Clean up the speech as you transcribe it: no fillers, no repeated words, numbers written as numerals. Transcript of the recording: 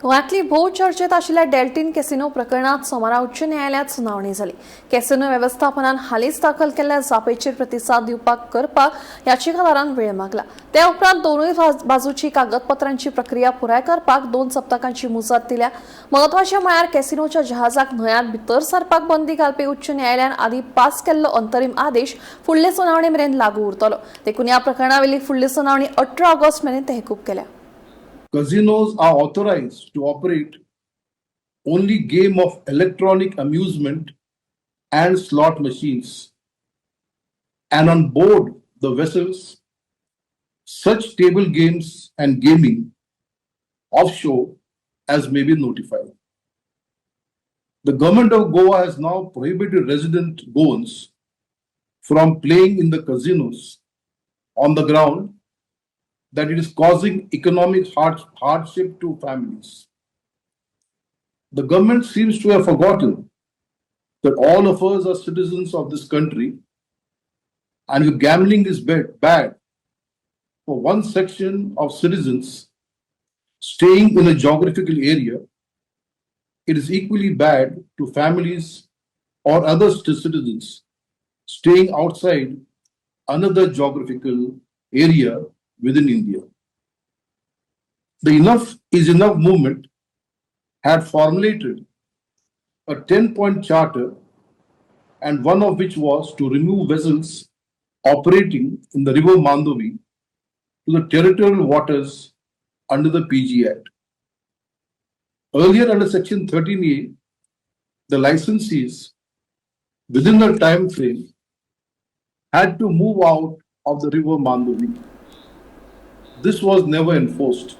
गोव्यातली बहुचर्चेत आशिल्ल्या डेल्टिन कॅसिनो प्रकरणात सोमारा उच्च न्यायालयात सुनावणी जाली. कॅसिनो वेवस्थापनान हालींच दाखल केल्ल्या जापेचेर प्रतिसाद करपाक याचिकादारान वेळ मागला. त्या उपरांत दोनूय बाजूची कागदपत्रांची प्रक्रिया पुराय करपाक 2 सप्तकांची मुजत दिल्या. महत्वाचें म्हळ्यार कॅसिनोच्या जहाजाक न्हयांत भितर सरपाक बंदी घालपी उच्च न्यायालयान आदी पास केल्लो अंतरीम आदेश फुडले सुनावणे मेरेन लागू उरतलो. देखून ह्या प्रकरणावेली फुडली सुनावणी 18 ऑगस्ट मेरेन तहकूब केल्या. Casinos are authorized to operate only game of electronic amusement and slot machines, and on board the vessels, such table games and gaming offshore as may be notified. The government of Goa has now prohibited resident Goans from playing in the casinos on the ground that it is causing economic hardship to families. The government seems to have forgotten that all of us are citizens of this country, and if gambling is bad for one section of citizens staying in a geographical area, it is equally bad to families or other citizens staying outside another geographical area within India. The Enough is Enough movement had formulated a 10-point charter, and one of which was to remove vessels operating in the river Mandovi to the territorial waters under the PG Act. Earlier, under Section 13A, the licensees within the time frame had to move out of the river Mandovi. This was never enforced.